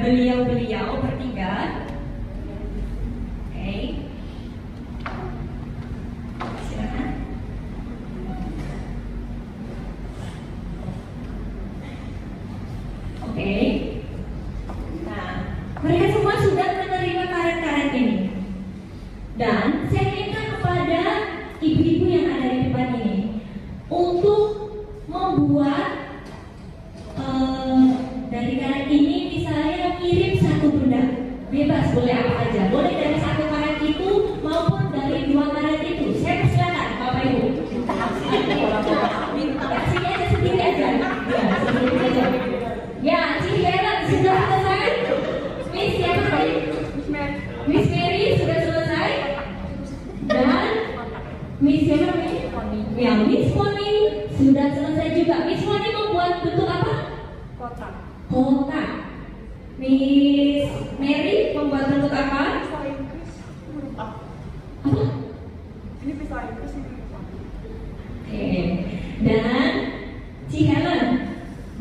Beliau-beliau bertiga. Oke. Silakan. Oke. Nah, mereka semua sudah menerima karet-karet ini. Dan saya minta kepada ibu-ibu yang ada di depan ini untuk membuat dari karet ini misalnya kirim satu benda, bebas, boleh apa aja, boleh dari satu karet itu maupun dari dua karet itu. Saya persilakan Bapak Ibu. Ya, sini aja sendiri aja. Ya, sendiri aja. Ya, Ci Helen sudah selesai. Miss siapa tadi? Miss Mary sudah selesai. Dan Miss siapa nih? Ya, Miss Pony sudah selesai juga. Miss Pony membuat bentuk apa? Kotak. Kotak. Miss Mary membuat bentuk apa? Apa? Ini bisa Inggris ini. Oke. Dan Ci Helen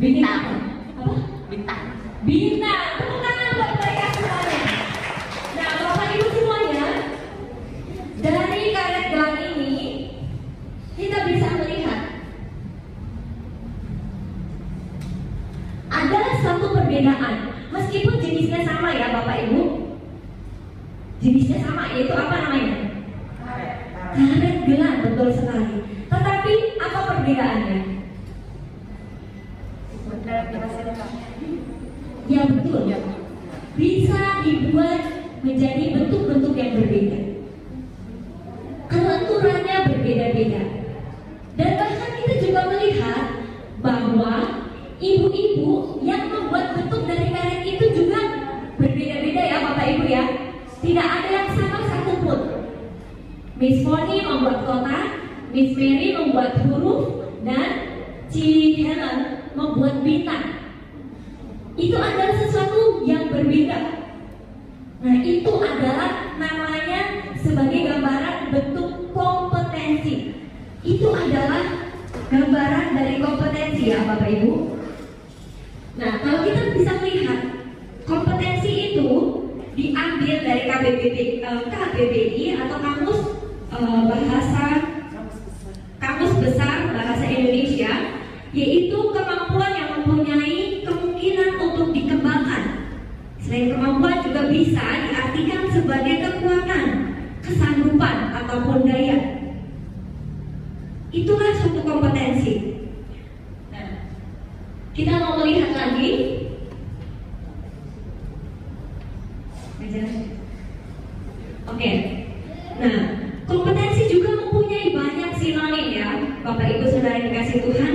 bintang. Apa? Bintang. Bintang. Tepuk tangan buat mereka semuanya. Nah, Bapak Ibu semuanya, dari karet gelang ini kita bisa melihat ada satu perbedaan. Meskipun jenisnya sama ya Bapak Ibu, jenisnya sama, yaitu apa namanya? Karet gelang, betul sekali. Tetapi apa perbedaannya? Ya betul, bisa dibuat menjadi bentuk-bentuk yang berbeda. Kelenturannya berbeda-beda. Dan bahkan kita juga melihat bahwa ibu-ibu yang membuat bentuk dari karet itu juga berbeda-beda ya Bapak Ibu ya. Tidak ada yang sama satupun. Miss Pony membuat kotak, Miss Mary membuat huruf, dan Ci Helen membuat bintang. Itu adalah sesuatu yang berbeda. Nah, itu adalah namanya sebagai gambaran bentuk kompetensi. Itu adalah gambaran dari kompetensi ya Bapak Ibu. Nah, kalau kita bisa melihat kompetensi itu diambil dari KBBI atau Kamus Besar Bahasa Indonesia, yaitu kemampuan yang mempunyai kemungkinan untuk dikembangkan. Selain kemampuan juga bisa diartikan sebagai kekuatan, kesanggupan ataupun daya. Itulah suatu kompetensi. Nah, kita mau melihat lagi. Oke. Nah, kompetensi juga mempunyai banyak sinonim ya, Bapak Ibu Saudara yang dikasih Tuhan.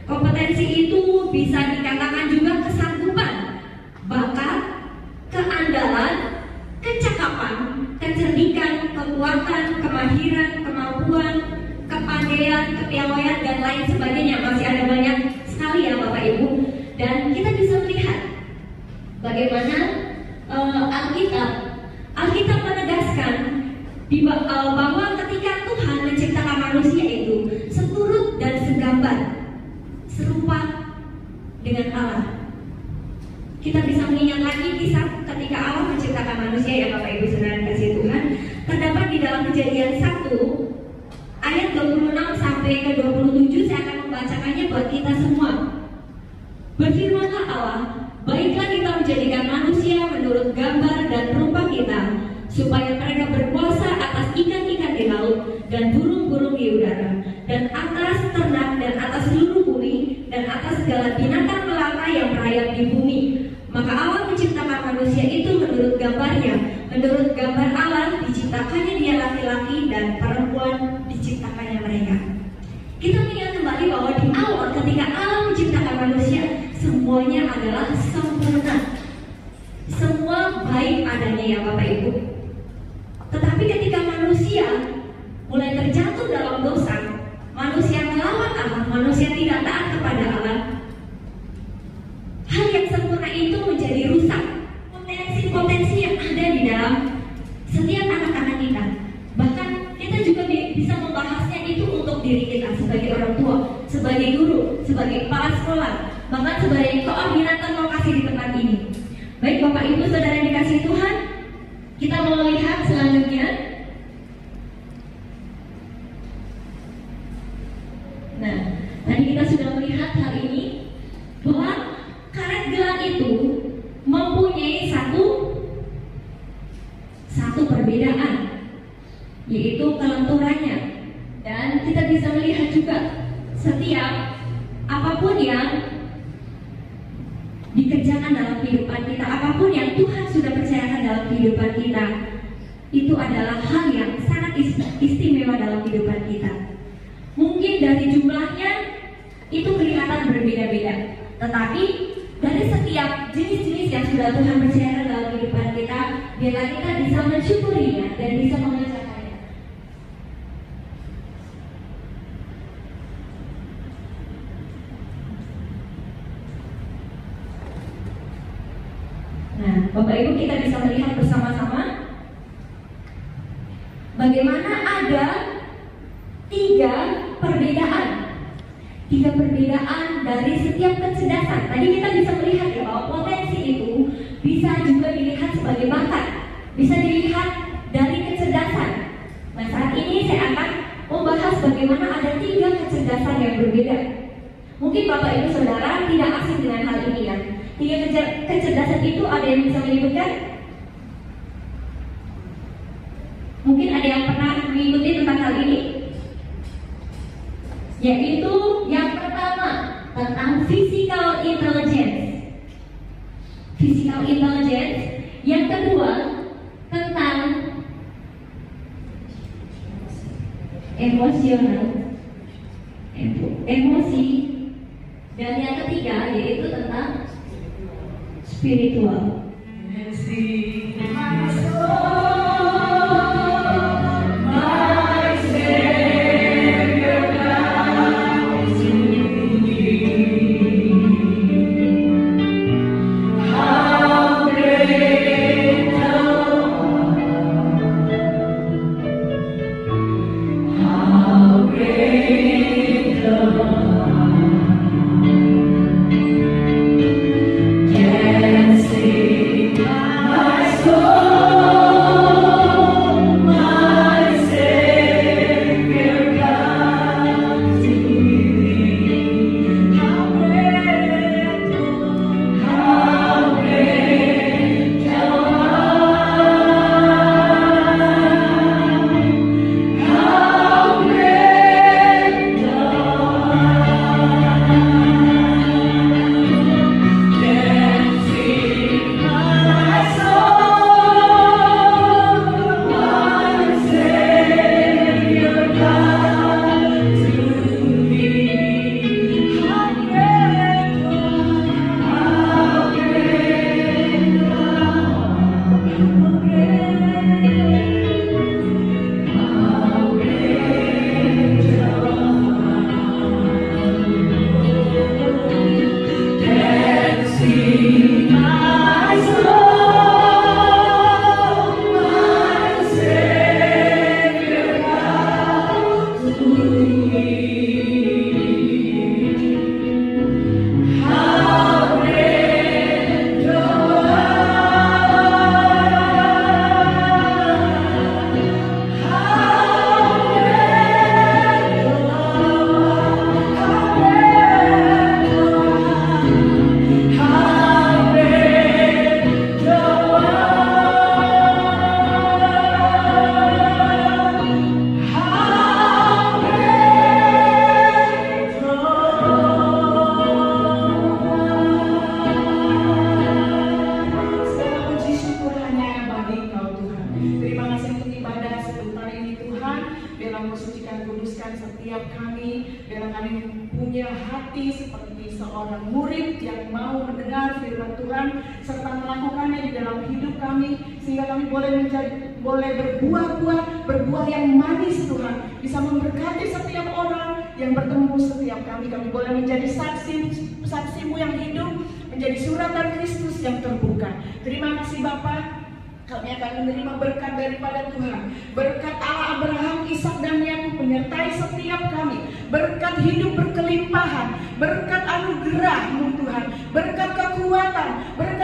Kompetensi itu bisa dikatakan juga kesanggupan, bakat, keandalan, kecakapan, kecerdikan, kekuatan, kemahiran, kemampuan, kepandaian, kepiawaian, dan lain sebagainya. Masih ada banyak sekali ya Bapak Ibu. Dan kita bisa melihat bagaimana Alkitab menegaskan bahwa ketika Tuhan menciptakan manusia itu seturut dan segambar, serupa dengan Allah. Kita bisa mengingat lagi kisah ketika Allah menciptakan manusia ya Bapak Ibu Saudara yang kasih Tuhan. Terdapat di dalam Kejadian 1 ayat 26 sampai ke 27. Saya akan membacakannya buat kita semua. Berfirmanlah Allah, baiklah kita menjadikan Bapa kita, supaya mereka berkuasa atas ikan-ikan di laut dan burung-burung di udara, dan atas ternak dan atas seluruh bumi, dan atas segala binatang melata yang merayap di bumi. Maka Allah menciptakan manusia itu menurut gambarnya, menurut gambar Allah diciptakannya dia laki-laki dan perempuan diciptakannya mereka. Kita melihat kembali bahwa di awal ketika Allah menciptakan manusia, semuanya adalah sempurna. Semua baik adanya ya Bapak Ibu. Tetapi ketika manusia mulai terjatuh dalam dosa, manusia melawan Allah, manusia tidak taat kepada Allah, hal yang sempurna itu menjadi rusak. Potensi-potensi yang ada di dalam setiap anak-anak kita, bahkan kita juga bisa membahasnya itu untuk diri kita sebagai orang tua, sebagai guru, sebagai kepala sekolah, bahkan sebagai koordinator lokasi di tempat ini. Baik Bapak Ibu Saudara yang dikasihi Tuhan, kita mau melihat selanjutnya. Nah, tadi kita sudah melihat hal ini, bahwa karet gelang itu mempunyai satu perbedaan, yaitu kelenturannya. Dan kita bisa melihat juga setiap apapun yang dikerjakan dalam kehidupan kita, apapun yang Tuhan sudah percayakan dalam kehidupan kita, itu adalah hal yang sangat istimewa dalam kehidupan kita. Mungkin dari jumlahnya itu kelihatan berbeda-beda, tetapi dari setiap jenis-jenis yang sudah Tuhan percayakan dalam kehidupan kita, biarlah kita bisa mensyukurinya dan bisa mengerjakannya. Nah, Bapak Ibu, kita bisa melihat bersama-sama bagaimana ada tiga perbedaan dari setiap kecerdasan. Tadi kita bisa melihat ya bahwa potensi itu bisa juga dilihat sebagai bakat, bisa dilihat dari kecerdasan. Nah, saat ini saya akan membahas bagaimana ada tiga kecerdasan yang berbeda. Mungkin Bapak Ibu Saudara tidak asing dengan hal ini ya. Tiga kecerdasan itu ada yang bisa menyebutkan? Mungkin ada yang pernah mengikuti tentang hal ini? Yaitu yang pertama tentang physical intelligence. Physical intelligence. Yang kedua tentang emosional, emosi. Dan yang ketiga yaitu tentang spiritual. See murid yang mau mendengar firman Tuhan serta melakukannya di dalam hidup kami, sehingga kami boleh berbuah yang manis Tuhan, bisa memberkati setiap orang yang bertemu setiap kami. Kami boleh menjadi saksi-Mu yang hidup, menjadi suratan Kristus yang terbuka. Terima kasih Bapa. Kami akan menerima berkat daripada Tuhan. Berkat Allah Abraham, Ishak dan Yakub menyertai setiap kami. Berkat hidup berkelimpahan, berkat anugerah-Mu Tuhan, berkat kekuatan, berkat